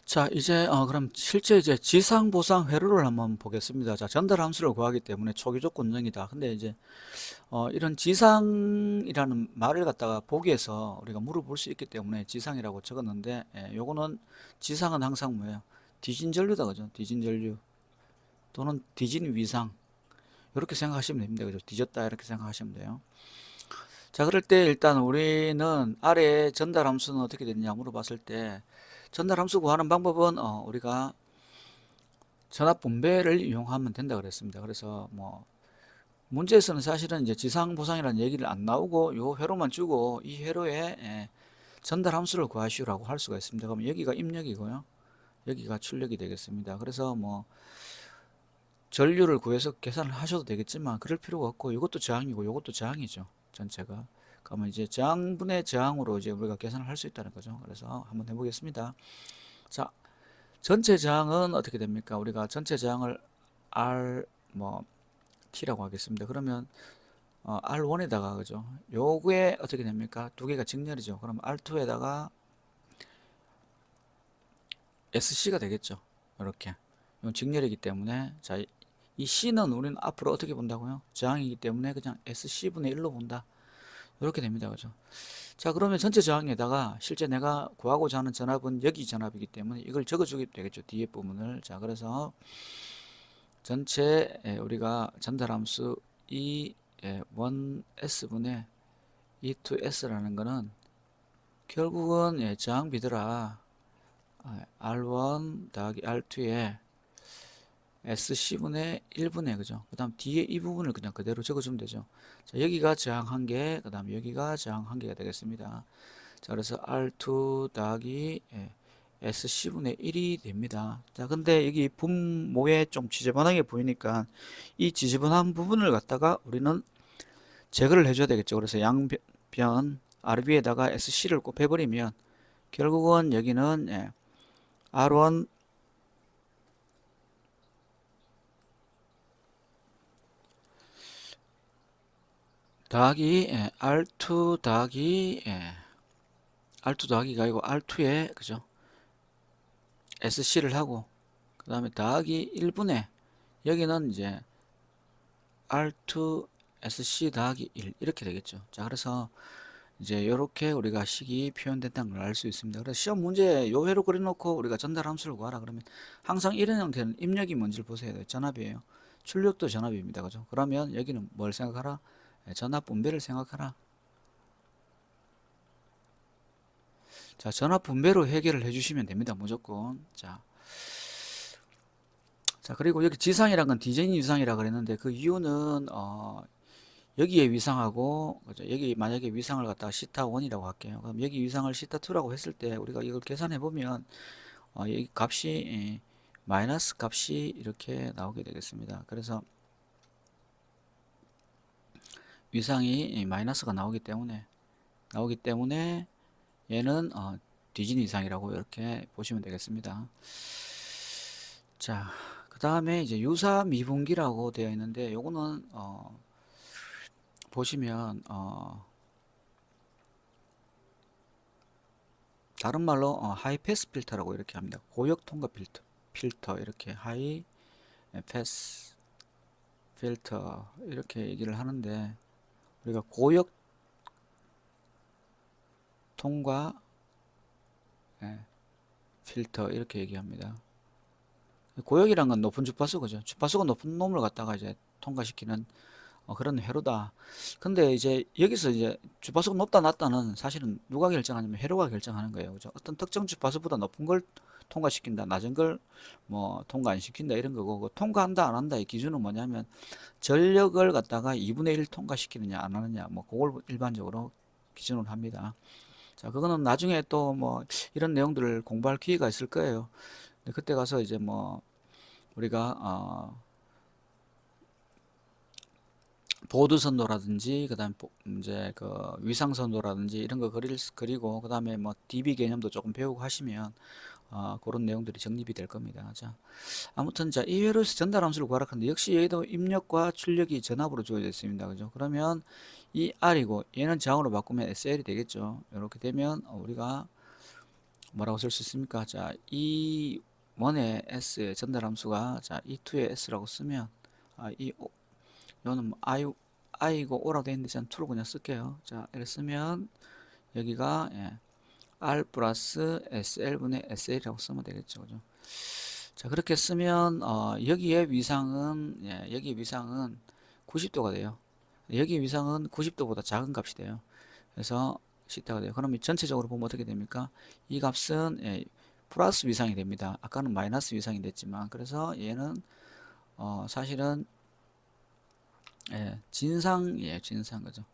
자, 이제 그럼 실제 이제 지상 보상 회로를 한번 보겠습니다. 자, 전달 함수를 구하기 때문에 초기 조건 0이다. 근데 이제 이런 지상이라는 말을 갖다가 보기에서 우리가 물어볼 수 있기 때문에 지상이라고 적었는데, 요거는 지상은 항상 뭐예요? 뒤진 전류다, 그죠? 뒤진 전류 또는 뒤진 위상, 이렇게 생각하시면 됩니다. 그죠? 뒤졌다 이렇게 생각하시면 돼요. 자, 그럴 때 일단 우리는 아래에 전달 함수는 어떻게 되느냐 물어봤을 때, 전달 함수 구하는 방법은 우리가 전압 분배를 이용하면 된다 그랬습니다. 그래서 뭐 문제에서는 사실은 이제 지상 보상이라는 얘기를 안 나오고 요 회로만 주고 이 회로에 전달 함수를 구하시오라고 할 수가 있습니다. 그럼 여기가 입력이고요. 여기가 출력이 되겠습니다. 그래서 뭐 전류를 구해서 계산을 하셔도 되겠지만 그럴 필요가 없고 이것도 저항이고 이것도 저항이죠. 전체가. 그러면 이제 저항분의 저항으로 이제 우리가 계산을 할 수 있다는 거죠. 그래서 한번 해보겠습니다. 자, 전체 저항은 어떻게 됩니까? 우리가 전체 저항을 R 뭐 T라고 하겠습니다. 그러면 R1에다가 그죠? 요게 어떻게 됩니까? 두 개가 직렬이죠. 그럼 R2에다가 SC가 되겠죠. 이렇게. 이건 직렬이기 때문에 자, 이 C는 우리는 앞으로 어떻게 본다고요? 저항이기 때문에 그냥 SC분의 1로 본다. 이렇게 됩니다. 그죠? 자, 그러면 전체 저항에다가 실제 내가 구하고자 하는 전압은 여기 전압이기 때문에 이걸 적어주게 되겠죠. 뒤에 부분을. 자, 그래서 전체 우리가 전달함수 E1S분의 E2S라는 거는 결국은 저항비더라. R1 더하기 R2에 SC분의 1분의 그죠? 그 다음 뒤에 이 부분을 그냥 그대로 적어주면 되죠. 자, 여기가 저항 1개, 그 다음 여기가 저항 1개가 되겠습니다. 자, 그래서 R2 더하기 SC분의 1이 됩니다. 자, 근데 여기 분모에 좀 지저분하게 보이니까 이 지저분한 부분을 갖다가 우리는 제거를 해줘야 되겠죠. 그래서 양변 RB에다가 SC를 곱해버리면 결국은 여기는 R1 더하기 R2 더하기 R2 더하기가 아니고 R2에 그죠? SC를 하고 그 다음에 더하기 1분의 여기는 이제 R2 SC 더하기 1 이렇게 되겠죠. 자, 그래서 이제 이렇게 우리가 식이 표현된다는 걸 알 수 있습니다. 그래서 시험 문제에 요 회로 그려놓고 우리가 전달 함수를 구하라 그러면 항상 이런 형태는 입력이 뭔지를 보셔야 돼요. 전압이에요. 출력도 전압입니다. 그죠? 그러면 여기는 뭘 생각하라? 전압 분배를 생각하라. 자, 전압 분배로 해결을 해주시면 됩니다. 무조건. 자, 그리고 여기 지상이란 건 디자인 위상이라 그랬는데 그 이유는 여기에 위상하고 그죠? 여기 만약에 위상을 갖다가 시타 1이라고 할게요. 그럼 여기 위상을 시타 2라고 했을 때 우리가 이걸 계산해 보면 여기 값이 마이너스 값이 이렇게 나오게 되겠습니다. 그래서 위상이 마이너스가 나오기 때문에 얘는 뒤진 위상이라고 이렇게 보시면 되겠습니다. 자, 그 다음에 이제 유사 미분기라고 되어 있는데 요거는 보시면 다른 말로 하이 패스 필터라고 이렇게 합니다. 고역 통과 필터 이렇게 하이 패스 필터 이렇게 얘기를 하는데 우리가 고역 통과 필터 이렇게 얘기합니다. 고역이란 건 높은 주파수 그죠? 주파수가 높은 놈을 갖다가 이제 통과시키는 그런 회로다. 근데 이제 여기서 이제 주파수가 높다 낮다는 사실은 누가 결정하냐면 회로가 결정하는 거예요. 그죠? 어떤 특정 주파수보다 높은 걸 통과시킨다, 낮은 걸 뭐 통과 안 시킨다 이런 거고 그 통과한다 안 한다의 기준은 뭐냐면 전력을 갖다가 2분의 1 통과시키느냐 안 하느냐 뭐 그걸 일반적으로 기준으로 합니다. 자, 그거는 나중에 또 뭐 이런 내용들을 공부할 기회가 있을 거예요. 그때 가서 이제 뭐 우리가 보드선도라든지 그다음 이제 그 위상선도라든지 이런 거 그리고 그다음에 뭐 DB 개념도 조금 배우고 하시면 그런 내용들이 정립이 될 겁니다. 자, 아무튼 자, 이 회로에서 전달 함수를 구하라 하는데 역시 얘도 입력과 출력이 전압으로 주어져 있습니다. 그죠? 그러면 이 R이고 얘는 저항으로 바꾸면 SL이 되겠죠. 이렇게 되면 우리가 뭐라고 쓸 수 있습니까? 자, E1의 S의 전달 함수가 자, E2의 S라고 쓰면 이거는 뭐 I고 O라고 되어 있는데 저는 2로 그냥 쓸게요. 자, 이렇게 쓰면 여기가 R 플러스 SL분의 SL이라고 쓰면 되겠죠. 그죠? 자, 그렇게 쓰면 여기의 위상은 여기의 위상은 90도가 돼요. 여기 위상은 90도보다 작은 값이 돼요. 그래서 시타가 돼요. 그러면 전체적으로 보면 어떻게 됩니까? 이 값은 플러스 위상이 됩니다. 아까는 마이너스 위상이 됐지만 그래서 얘는 사실은 진상 거죠.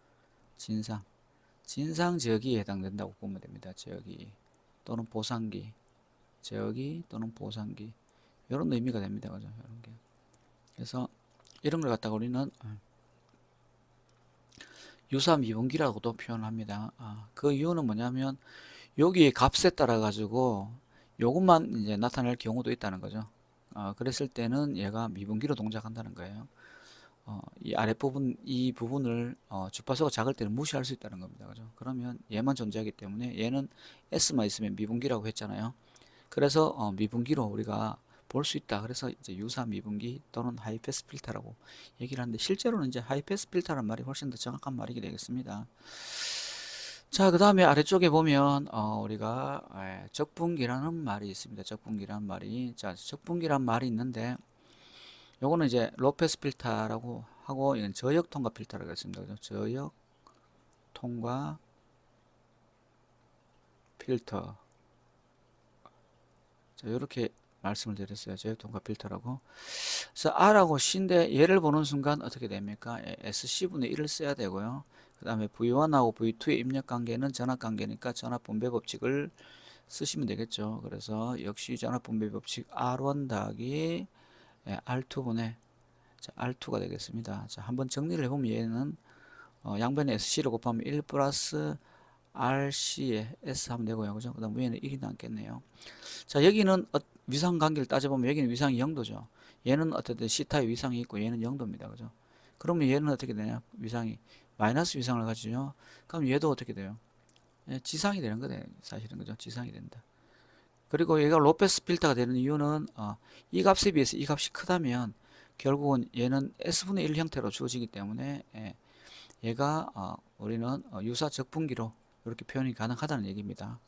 진상 저기에 해당된다고 보면 됩니다. 저기 또는 보상기, 저기 또는 보상기 이런 의미가 됩니다. 그죠? 이런 게. 그래서 이런 걸 갖다가 우리는 유사 미분기라고도 표현합니다. 그 이유는 뭐냐면 여기의 값에 따라 가지고 요것만 이제 나타낼 경우도 있다는 거죠. 그랬을 때는 얘가 미분기로 동작한다는 거예요. 이 아랫부분, 이 부분을 주파수가 작을 때는 무시할 수 있다는 겁니다. 그죠? 그러면 얘만 존재하기 때문에 얘는 S만 있으면 미분기라고 했잖아요. 그래서 미분기로 우리가 볼 수 있다. 그래서 이제 유사 미분기 또는 하이패스 필터라고 얘기를 하는데 실제로는 이제 하이패스 필터라는 말이 훨씬 더 정확한 말이 되겠습니다. 자, 그 다음에 아래쪽에 보면 우리가 적분기라는 말이 있습니다. 적분기라는 말이 적분기라는 말이 있는데 요거는 이제 로페스 필터라고 하고 이건 저역 통과 필터라고 했습니다. 그죠? 저역 통과 필터. 자, 이렇게 말씀을 드렸어요. 저역 통과 필터라고. 그래서 R하고 C인데 얘를 보는 순간 어떻게 됩니까? SC분의 1을 써야 되고요. 그 다음에 V1하고 V2의 입력 관계는 전압 관계니까 전압 분배 법칙을 쓰시면 되겠죠. 그래서 역시 전압 분배 법칙 R1 더하기 R2분의 R2가 되겠습니다. 자, 한번 정리를 해보면 얘는 양변에 SC를 곱하면 1 플러스 RC에 S 하면 되고요. 그죠? 그 다음 위에는 1이 남겠네요. 자, 여기는 위상 관계를 따져보면 여기는 위상이 0도죠. 얘는 어쨌든 C타의 위상이 있고 얘는 0도입니다. 그죠? 그러면 얘는 어떻게 되냐? 위상이 마이너스 위상을 가지죠. 그럼 얘도 어떻게 돼요? 지상이 되는 거네. 사실은 그죠? 지상이 된다. 그리고 얘가 로페스 필터가 되는 이유는 이 값에 비해서 이 값이 크다면 결국은 얘는 S분의 1 형태로 주어지기 때문에 얘가 우리는 유사 적분기로 이렇게 표현이 가능하다는 얘기입니다.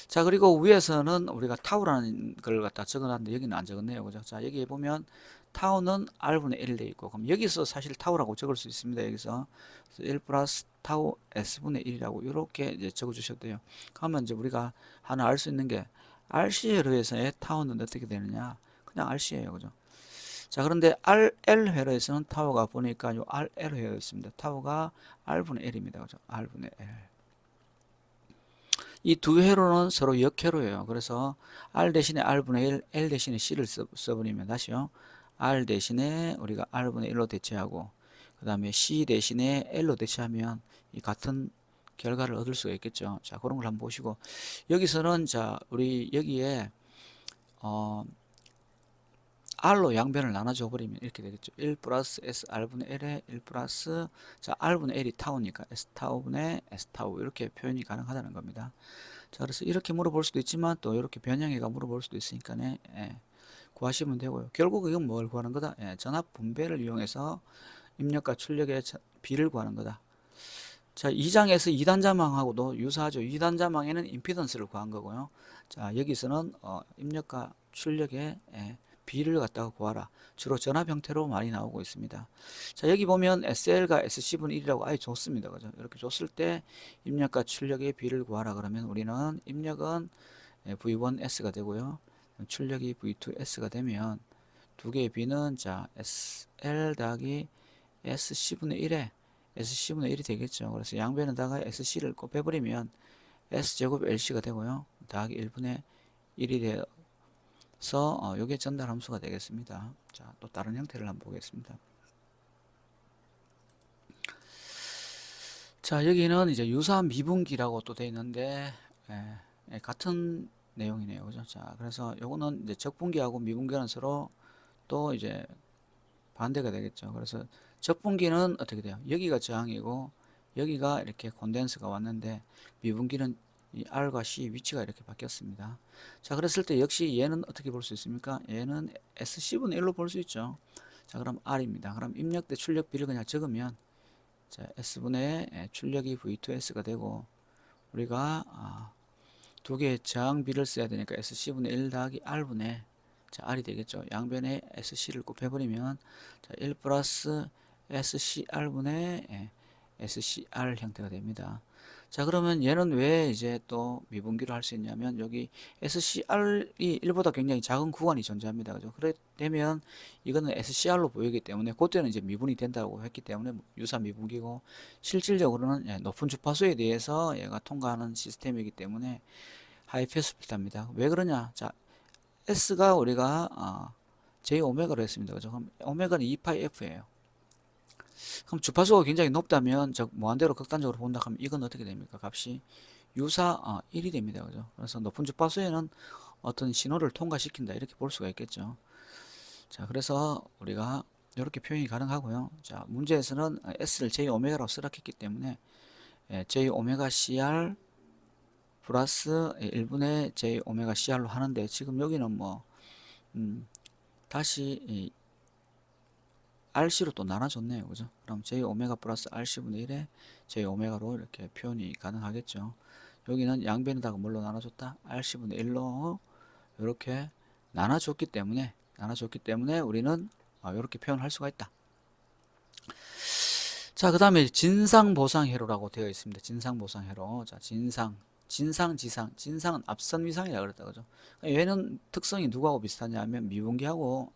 자, 그리고 위에서는 우리가 타우라는 걸 갖다 적어놨는데 여기는 안 적었네요. 그죠? 자, 여기 보면 타우는 R분의 1 돼 있고 그럼 여기서 사실 타우라고 적을 수 있습니다. 여기서 1 플러스 타우 S분의 1이라고 이렇게 이제 적어 주셔도 돼요. 그러면 이제 우리가 하나 알 수 있는 게 RC회로 해서의 타우는 어떻게 되느냐? 그냥 RC예요. 그죠? 자, 그런데 RL 회로에서는 타워가 보니까 요 RL 회로였습니다. 타워가 R분의 L입니다. 그죠? R분의 L. 이 두 회로는 서로 역회로예요. 그래서 R 대신에 R분의 1, L 대신에 C를 써버리면 다시요. R 대신에 우리가 R분의 1로 대체하고 그 다음에 C 대신에 L로 대체하면 이 같은 결과를 얻을 수가 있겠죠. 자, 그런 걸 한번 보시고 여기서는 자, 우리 여기에 R로 양변을 나눠줘 버리면 이렇게 되겠죠. 1 플러스 S R분의 L에 1 플러스 자, R분의 L이 타우니까 S 타우분의 S 타우 이렇게 표현이 가능하다는 겁니다. 자, 그래서 이렇게 물어볼 수도 있지만 또 이렇게 변형해가 물어볼 수도 있으니까 구하시면 되고요. 결국 이건 뭘 구하는 거다? 전압 분배를 이용해서 입력과 출력의 비를 구하는 거다. 자, 2장에서 2단자망하고도 유사하죠. 2단자망에는 임피던스를 구한 거고요. 자, 여기서는 입력과 출력의 비를 갖다가 구하라. 주로 전압 형태로 많이 나오고 있습니다. 자, 여기 보면 SL과 SC분의 1이라고 아예 줬습니다. 그죠? 이렇게 줬을 때 입력과 출력의 비를 구하라 그러면 우리는 입력은 V1S가 되고요. 출력이 V2S가 되면 두 개의 비는 자, SL 더하기 SC분의 1에 SC분의 1이 되겠죠. 그래서 양변에다가 SC를 꼭 빼버리면 S제곱 LC가 되고요. 더하기 1분의 1이 돼서 요게 전달 함수가 되겠습니다. 자, 또 다른 형태를 한번 보겠습니다. 자, 여기는 이제 유사 미분기라고 또 되어 있는데 같은 내용이네요. 그죠? 자, 그래서 요거는 이제 적분기하고 미분기는 서로 또 이제 반대가 되겠죠. 그래서 적분기는 어떻게 돼요? 여기가 저항이고 여기가 이렇게 콘덴서가 왔는데 미분기는 이 R과 C 위치가 이렇게 바뀌었습니다. 자, 그랬을 때 역시 얘는 어떻게 볼 수 있습니까? 얘는 SC분의 1로 볼 수 있죠. 자, 그럼 R입니다. 그럼 입력 대 출력 비를 그냥 적으면, 자, S분의 출력이 V2S가 되고, 우리가 두 개의 저항비를 써야 되니까 SC분의 1 더하기 R분의, 자, R이 되겠죠. 양변에 SC를 곱해버리면, 자, 1 플러스 SCR분의 SCR 형태가 됩니다. 자, 그러면 얘는 왜 이제 또 미분기로 할 수 있냐면, 여기 SCR이 1보다 굉장히 작은 구간이 존재합니다. 그죠? 그래 되면 이거는 SCR로 보이기 때문에 그때는 이제 미분이 된다고 했기 때문에 유사 미분기고, 실질적으로는 높은 주파수에 대해서 얘가 통과하는 시스템이기 때문에 하이패스 필터입니다. 왜 그러냐? 자, S가 우리가 J 오메가로 했습니다. 그죠? 그럼 오메가는 2파이 F예요. 그럼 주파수가 굉장히 높다면, 즉 무한대로 극단적으로 본다 하면 이건 어떻게 됩니까? 값이 유사 1이 됩니다. 그죠? 그래서 높은 주파수에는 어떤 신호를 통과시킨다 이렇게 볼 수가 있겠죠. 자, 그래서 우리가 이렇게 표현이 가능하고요. 자, 문제에서는 S를 J 오메가로 쓰락했기 때문에 J 오메가 CR 플러스 1분의 J 오메가 CR로 하는데, 지금 여기는 뭐 다시 RC로 또 나눠줬네요. 그죠? 그럼 J 오메가 플러스 RC분의 1에 J 오메가로 이렇게 표현이 가능하겠죠. 여기는 양변에다가 뭘로 나눠줬다? RC분의 1로 이렇게 나눠줬기 때문에 우리는 이렇게 표현할 수가 있다. 자, 그 다음에 진상보상회로라고 되어 있습니다. 진상보상회로. 자, 진상은 앞선 위상이라고 그랬다. 그죠? 얘는 특성이 누구하고 비슷하냐면 미분기하고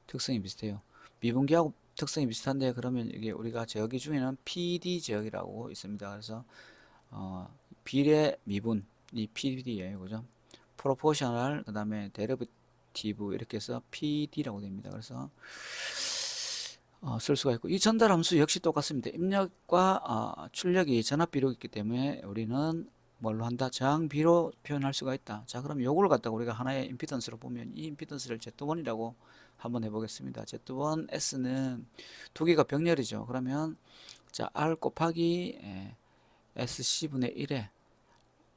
특성이 비슷해요. 미분기하고 특성이 비슷한데, 그러면 이게 우리가 제어기 중에는 PD 제어기라고 있습니다. 그래서 비례 미분 이 PD예요. 그죠? 프로포셔널 그다음에 데리베티브 이렇게 해서 PD라고 됩니다. 그래서 쓸 수가 있고, 이 전달 함수 역시 똑같습니다. 입력과 출력이 전압비로 있기 때문에 우리는 뭘로 한다? 저항비로 표현할 수가 있다. 자, 그럼 요걸 갖다가 우리가 하나의 임피던스로 보면, 이 임피던스를 Z1이라고 한번 해보겠습니다. Z1 S는 두 개가 병렬이죠. 그러면 자, R 곱하기 SC분의 1에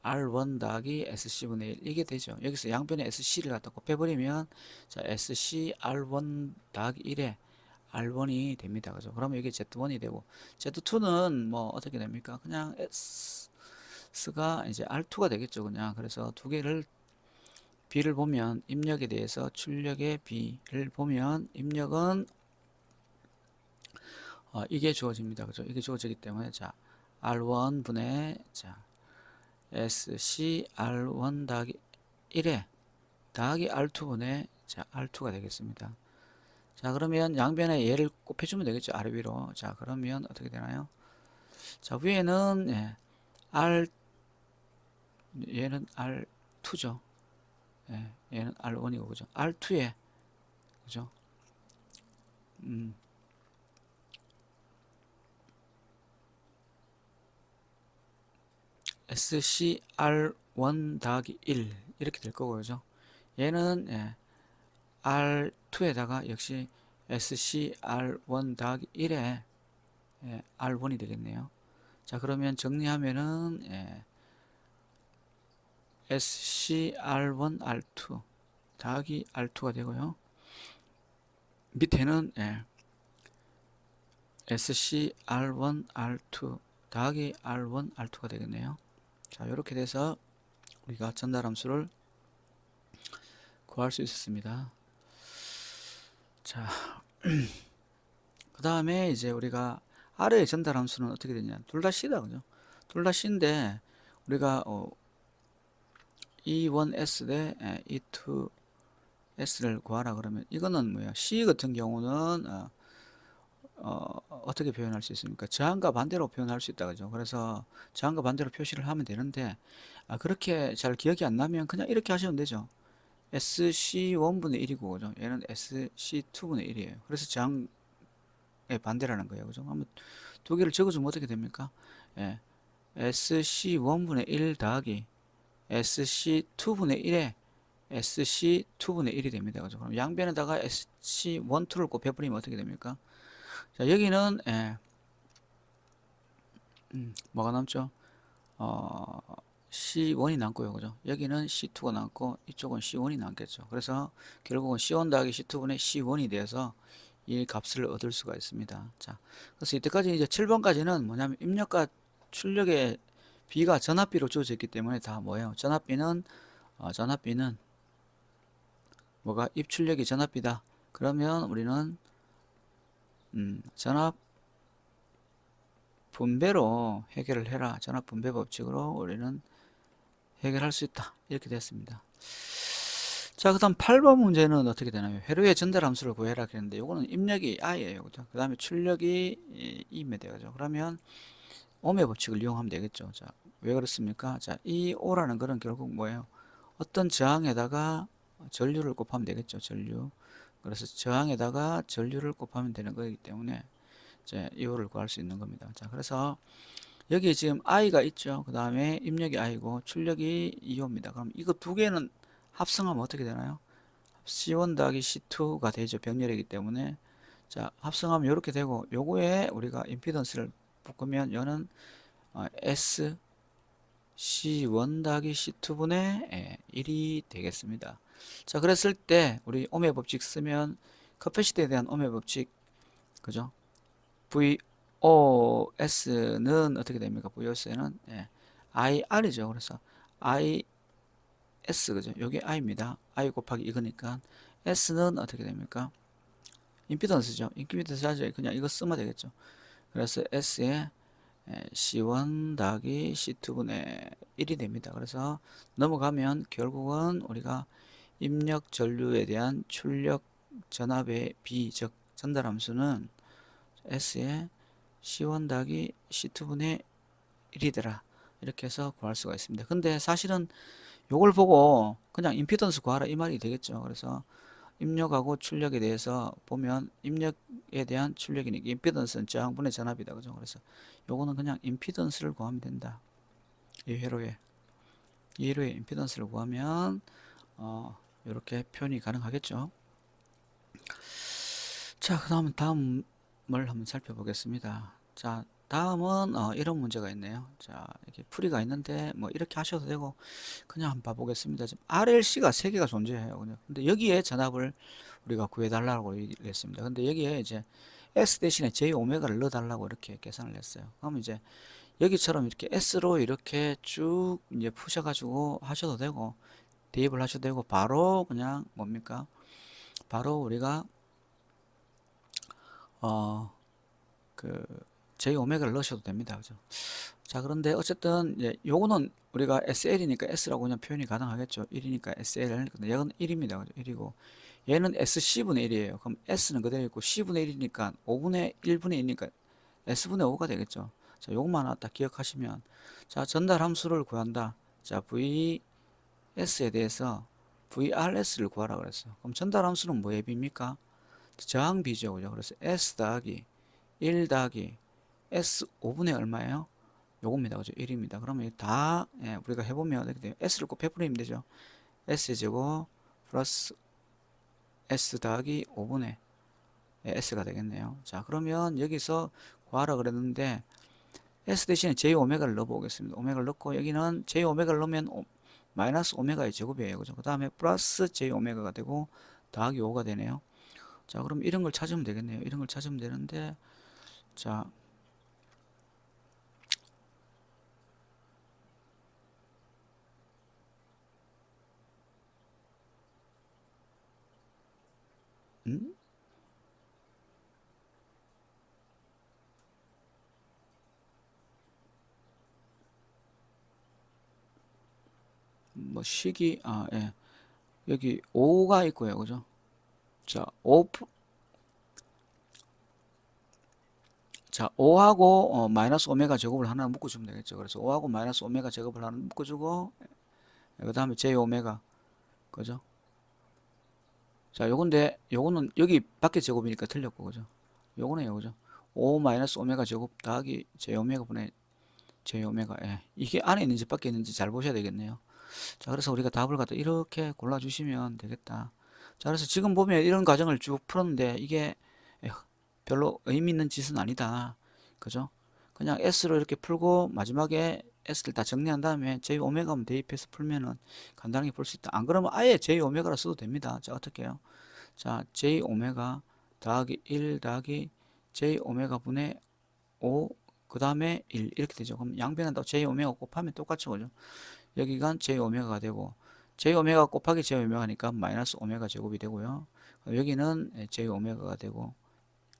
R1 더하기 SC분의 1 이게 되죠. 여기서 양변에 SC를 갖다 곱해버리면, 자, SC R1 더하기 1에 R1이 됩니다. 그죠? 그러면 이게 Z1이 되고, Z2는 뭐 어떻게 됩니까? 그냥 S가 이제 R2가 되겠죠. 그냥. 그래서 두 개를 B를 보면, 입력에 대해서 출력의 B를 보면, 입력은 이게 주어집니다. 그죠? 이게 주어지기 때문에, 자, R1 분의, 자, SC R1 더하기 1에 더하기 R2분의, 자, R2가 되겠습니다. 자, 그러면 양변에 얘를 곱해주면 되겠죠. 아래 위로. 자, 그러면 어떻게 되나요? 자, 위에는 얘는 R2죠. 얘는 R1이고, 그죠? R2에, 그죠? SCR1 더하기 1 이렇게 될 거고, 그죠? 얘는 R2에다가 역시 SCR1 더하기 1에 R1이 되겠네요. 자, 그러면 정리하면은 SCR1 R2 더하기 R2가 되고요. 밑에는 SCR1 R2 더하기 R1 R2가 되겠네요. 자, 이렇게 돼서 우리가 전달 함수를 구할 수 있었습니다. 자, 그 다음에 이제 우리가 R의 전달 함수는 어떻게 되냐? 둘 다 C다, 그죠? 둘 다 C인데, 우리가 E1S 대 E2S를 구하라 그러면, 이거는 뭐야? C 같은 경우는 어떻게 표현할 수 있습니까? 저항과 반대로 표현할 수 있다, 그죠? 그래서 저항과 반대로 표시를 하면 되는데, 그렇게 잘 기억이 안 나면 그냥 이렇게 하시면 되죠. SC1분의 1이고, 그죠? 얘는 SC2분의 1이에요. 그래서 저항의 반대라는 거예요, 그죠? 한번 두 개를 적어주면 어떻게 됩니까? SC1분의 1 더하기 SC2분의 1에 SC2분의 1이 됩니다, 그죠? 그럼 양변에다가 SC1, 2를 곱해버리면 어떻게 됩니까? 자, 여기는 뭐가 남죠? C1이 남고요. 그죠? 여기는 C2가 남고 이쪽은 C1이 남겠죠. 그래서 결국은 C1 더하기 C2분의 C1이 돼서 이 값을 얻을 수가 있습니다. 자, 그래서 이때까지 이제 7번까지는 뭐냐면 입력과 출력의 비가 전압비로 주어져 있기 때문에 다 뭐예요? 전압비는 뭐가 입출력이 전압비다. 그러면 우리는 전압 분배로 해결을 해라. 전압 분배 법칙으로 우리는 해결할 수 있다. 이렇게 됐습니다. 자, 그 다음 8번 문제는 어떻게 되나요? 회로의 전달 함수를 구해라 그랬는데 요거는 입력이 i예요. 그죠? 그 다음에 출력이 e면 되죠. 그러면 ohm의 법칙을 이용하면 되겠죠. 자, 왜 그렇습니까? 자, 이 o라는 거는 결국 뭐예요? 어떤 저항에다가 전류를 곱하면 되겠죠. 전류. 그래서 저항에다가 전류를 곱하면 되는 거기 때문에 이제 이오를 구할 수 있는 겁니다. 자, 그래서 여기 지금 i가 있죠. 그 다음에 입력이 i고 출력이 2호입니다. 그럼 이거 두 개는 합성하면 어떻게 되나요? C1 더하기 C2가 되죠. 병렬이기 때문에. 자, 합성하면 이렇게 되고 요거에 우리가 임피던스를 묶으면 얘는 S C1 더하기 C2분의 1이 되겠습니다. 자, 그랬을 때 우리 ohm의 법칙 쓰면 커패시티에 대한 ohm의 법칙 그죠? VOS는 어떻게 됩니까? VOS는 IR이죠. 그래서 IS 그죠? 요게 I입니다. I 곱하기 이거니까 S는 어떻게 됩니까? 임피던스죠. 임피던스 하죠. 그냥 이거 쓰면 되겠죠. 그래서 S에 C1 더하기 C2분의 1이 됩니다. 그래서 넘어가면 결국은 우리가 입력 전류에 대한 출력 전압의 비, 즉 전달함수는 S에 C1 더하기 C2분의 1이 되라. 이렇게 해서 구할 수가 있습니다. 근데 사실은 요걸 보고 그냥 임피던스 구하라 이 말이 되겠죠. 그래서 입력하고 출력에 대해서 보면 입력에 대한 출력이니까 임피던스는 저항분의 전압이다. 그죠? 그래서 요거는 그냥 임피던스를 구하면 된다. 이 회로에 임피던스를 구하면 이렇게 표현이 가능하겠죠. 자, 그 다음을 한번 살펴보겠습니다. 자, 다음은 이런 문제가 있네요. 자, 이렇게 풀이가 있는데 뭐 이렇게 하셔도 되고 그냥 한번 봐보겠습니다. 지금 RLC가 3개가 존재해요. 근데 여기에 전압을 우리가 구해달라고 얘기했습니다. 근데 여기에 이제 S 대신에 J 오메가를 넣어달라고 이렇게 계산을 했어요. 그러면 이제 여기처럼 이렇게 S로 이렇게 쭉 이제 푸셔가지고 하셔도 되고 대입을 하셔도 되고 바로 그냥 뭡니까? 바로 우리가 그 J 오메가를 넣으셔도 됩니다. 그죠? 자, 그런데 어쨌든 이제 요거는 우리가 SL이니까 S라고 그냥 표현이 가능하겠죠. 1이니까 SL. 근데 얘는 1입니다. 그죠? 1이고 얘는 SC분의 1이에요. 그럼 S는 그대로 있고 C분의 1이니까 5분의 1분의 1이니까 S분의 5가 되겠죠. 자, 요것만 하나 딱 기억하시면 자, 전달 함수를 구한다. 자, VS에 대해서 VRS를 구하라 그랬어요. 그럼 전달 함수는 뭐의 비입니까? 저항비죠. 그죠? 그래서 S 더하기 1 더하기 S 5분의 얼마예요? 요겁니다. 그죠? 1입니다. 그러면 다 우리가 해보면 어떻게 돼요? S를 꼭 베풀면 되죠. S제곱 플러스 S 더하기 5분의 S가 되겠네요. 자, 그러면 여기서 구하라 그랬는데 S 대신에 J 오메가를 넣어보겠습니다. 오메가를 넣고 여기는 J 오메가를 넣으면 마이너스 오메가의 제곱이에요. 그죠? 그 다음에 플러스 J 오메가가 되고 더하기 5가 되네요. 자, 그럼 이런 걸 찾으면 되겠네요. 이런 걸 찾으면 되는데 자, 음? 뭐 식이 예. 여기 5가 있고요. 그죠? 자, 5하고 마이너스 오메가 제곱을 하나 묶어주면 되겠죠. 그래서 5하고 마이너스 오메가 제곱을 하나 묶어주고 그 다음에 j 오메가 그죠? 자, 요건데 요거는 여기 밖에 제곱이니까 틀렸고 그죠? 요거네요. 그죠? 5 마이너스 오메가 제곱 더하기 j 오메가 분의 j 오메가 이게 안에 있는지 밖에 있는지 잘 보셔야 되겠네요. 자, 그래서 우리가 답을 갖다 이렇게 골라주시면 되겠다. 자, 그래서 지금 보면 이런 과정을 쭉 풀었는데 이게 별로 의미 있는 짓은 아니다. 그죠? 그냥 S로 이렇게 풀고 마지막에 S를 다 정리한 다음에 J 오메가만 대입해서 풀면은 간단하게 풀 수 있다. 안 그러면 아예 J 오메가라 써도 됩니다. 자, 어떻게 해요? 자, J 오메가 더하기 1 더하기 J 오메가 분의 5 그 다음에 1 이렇게 되죠. 그럼 양변한다고 J 오메가 곱하면 똑같죠, 그죠? 여기가 J 오메가가 되고 J 오메가 곱하기 J 오메가니까 마이너스 오메가 제곱이 되고요. 여기는 J 오메가가 되고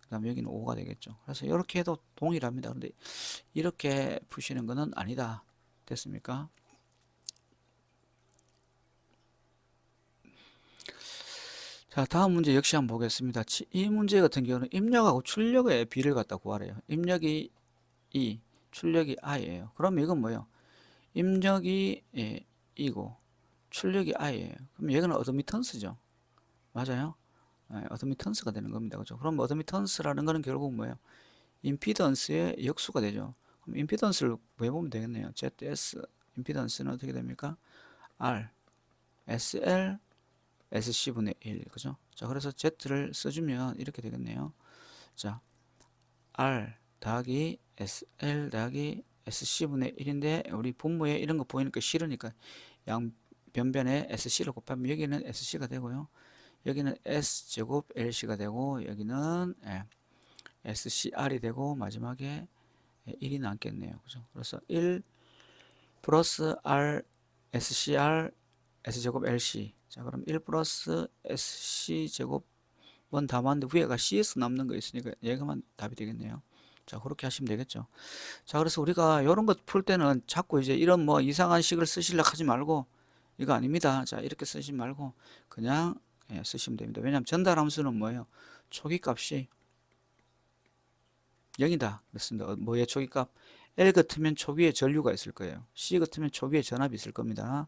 그 다음에 여기는 5가 되겠죠. 그래서 이렇게 해도 동일합니다. 근데 이렇게 푸시는 거는 아니다. 됐습니까? 자, 다음 문제 역시 한번 보겠습니다. 이 문제 같은 경우는 입력하고 출력의 비를 갖다 구하래요. 입력이 2, 출력이 i예요. 그러면 이건 뭐예요? 입력이 2고 출력이 i예요. 그럼 얘는 어드미턴스죠. 맞아요? 어드미턴스가 되는 겁니다. 그죠? 그럼 어드미턴스라는 거는 결국 뭐예요? 임피던스의 역수가 되죠. 그럼 임피던스를 구해보면 되겠네요. ZS 임피던스는 어떻게 됩니까? R, SL, SC분의 1. 그죠? 자, 그래서 Z를 써주면 이렇게 되겠네요. 자, R 더하기 SL 더하기 SC분의 1인데 우리 분모에 이런 거 보이니까 싫으니까 양 변변에 SC를 곱하면 여기는 SC가 되고요. 여기는 S제곱 LC가 되고 여기는 SCR이 되고 마지막에 1이 남겠네요. 그죠? 그래서 1 플러스 R SCR S제곱 LC. 자, 그럼 1 플러스 SC제곱은 다 맞는데 위에가 CS 남는 거 있으니까 얘가만 답이 되겠네요. 자, 그렇게 하시면 되겠죠. 자, 그래서 우리가 이런 것 풀 때는 자꾸 이제 이런 뭐 이상한 식을 쓰시려고 하지 말고 이거 아닙니다. 자, 이렇게 쓰지 말고 그냥 쓰시면 됩니다. 왜냐하면 전달함수는 뭐예요? 초기값이 0이다. 그렇습니다. 뭐의 초기값? L 같으면 초기에 전류가 있을 거예요. C 같으면 초기에 전압이 있을 겁니다.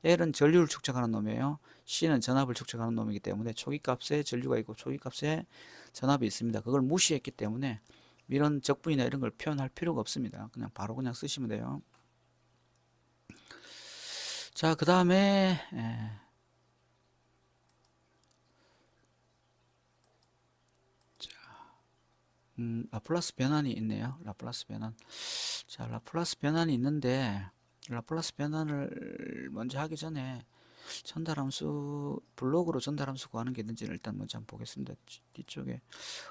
L은 전류를 축적하는 놈이에요. C는 전압을 축적하는 놈이기 때문에 초기값에 전류가 있고 초기값에 전압이 있습니다. 그걸 무시했기 때문에 이런 적분이나 이런 걸 표현할 필요가 없습니다. 그냥 바로 그냥 쓰시면 돼요. 자, 그 다음에 라플라스 변환이 있네요. 라플라스 변환. 자, 라플라스 변환이 있는데 라플라스 변환을 먼저 하기 전에 전달함수 블록으로 전달함수 구하는 게 있는지를 일단 먼저 한번 보겠습니다. 뒤쪽에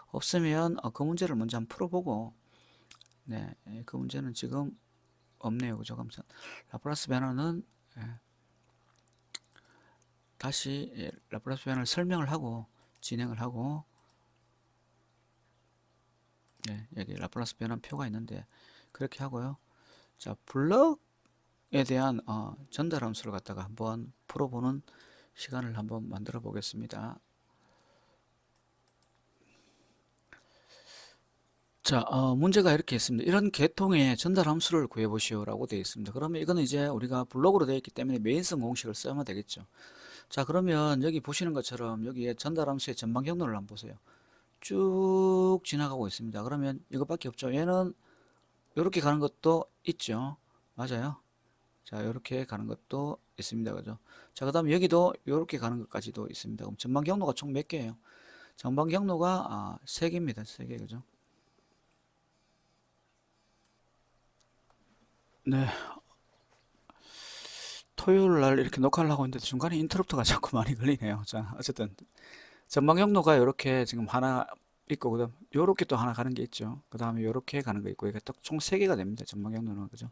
없으면 그 문제를 먼저 한번 풀어보고 그 문제는 지금 없네요. 그죠? 그럼 라플라스 변환은 다시 라플라스 변환을 설명을 하고 진행을 하고 여기 라플라스 변환 표가 있는데 그렇게 하고요. 자, 블럭에 대한 전달 함수를 갖다가 한번 풀어보는 시간을 한번 만들어 보겠습니다. 자, 문제가 이렇게 있습니다. 이런 계통의 전달 함수를 구해 보시오라고 되어 있습니다. 그러면 이거는 이제 우리가 블록으로 되어 있기 때문에 메인성 공식을 써야만 되겠죠. 자, 그러면 여기 보시는 것처럼 여기에 전달 함수의 전방 경로를 한번 보세요. 쭉 지나가고 있습니다. 그러면 이것밖에 없죠. 얘는 이렇게 가는 것도 있죠. 맞아요. 자, 이렇게 가는 것도 있습니다. 그죠? 자, 그 다음에 여기도 이렇게 가는 것까지도 있습니다. 그럼 전방 경로가 총 몇 개예요? 전방 경로가 3개입니다. 3개. 그죠? 네. 토요일 날 이렇게 녹화를 하고 있는데 중간에 인터럽트가 자꾸 많이 걸리네요. 자, 어쨌든 전방 경로가 이렇게 지금 하나 있고 그다음 요렇게 또 하나 가는 게 있죠. 그 다음에 요렇게 가는 거 있고 이게 딱 총 3개가 됩니다. 전방 경로는. 그죠?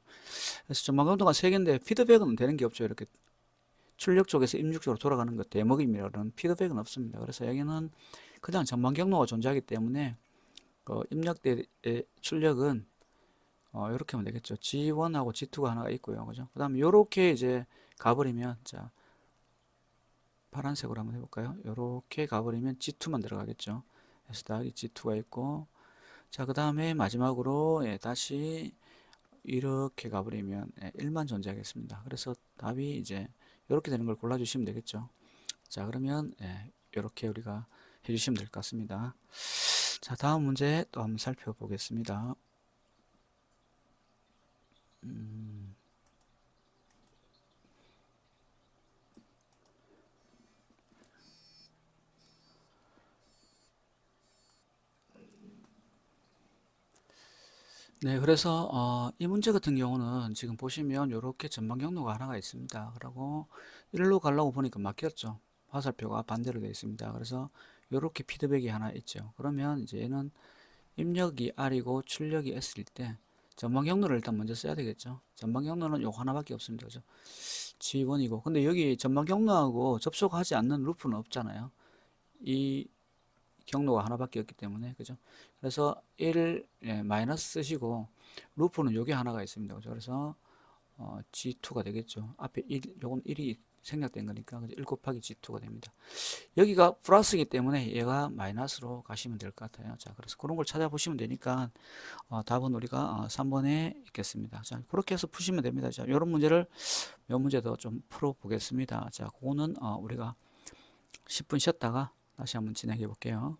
그래서 전방 경로가 3개인데 피드백은 되는 게 없죠. 이렇게 출력 쪽에서 입력 쪽으로 돌아가는 것 대먹임이라는 피드백은 없습니다. 그래서 여기는 그냥 전방 경로가 존재하기 때문에 입력 때의 출력은 이렇게 하면 되겠죠. G1하고 G2가 하나가 있고요. 그죠? 그 다음에 요렇게 이제 가버리면 자 파란색으로 한번 해볼까요? 요렇게 가버리면 G2만 들어가겠죠. S 더하기 G2가 있고 자 그 다음에 마지막으로 다시 이렇게 가버리면 1만 존재하겠습니다. 그래서 답이 이제 이렇게 되는 걸 골라주시면 되겠죠. 자 그러면 이렇게 우리가 해주시면 될 것 같습니다. 자 다음 문제 또 한번 살펴보겠습니다. 네, 그래서 이 문제 같은 경우는 지금 보시면 이렇게 전방 경로가 하나가 있습니다. 그리고 일로 가려고 보니까 막혔죠. 화살표가 반대로 되어 있습니다. 그래서 이렇게 피드백이 하나 있죠. 그러면 이제 얘는 입력이 R이고 출력이 S일 때 전방 경로를 일단 먼저 써야 되겠죠. 전방 경로는 요거 하나밖에 없습니다. 그죠? G1이고. 근데 여기 전방 경로하고 접촉하지 않는 루프는 없잖아요. 이 경로가 하나밖에 없기 때문에, 그죠? 그래서 1 마이너스 쓰시고 루프는 요게 하나가 있습니다. 그죠? 그래서 G2가 되겠죠. 앞에 1, 요건 1이 생략된 거니까 1 곱하기 G2가 됩니다. 여기가 플러스이기 때문에 얘가 마이너스로 가시면 될 것 같아요. 자, 그래서 그런 걸 찾아보시면 되니까 답은 우리가 3번에 있겠습니다. 자, 그렇게 해서 푸시면 됩니다. 자, 이런 문제를 몇 문제 더 좀 풀어 보겠습니다. 자, 그거는 우리가 10분 쉬었다가 다시 한번 진행해 볼게요.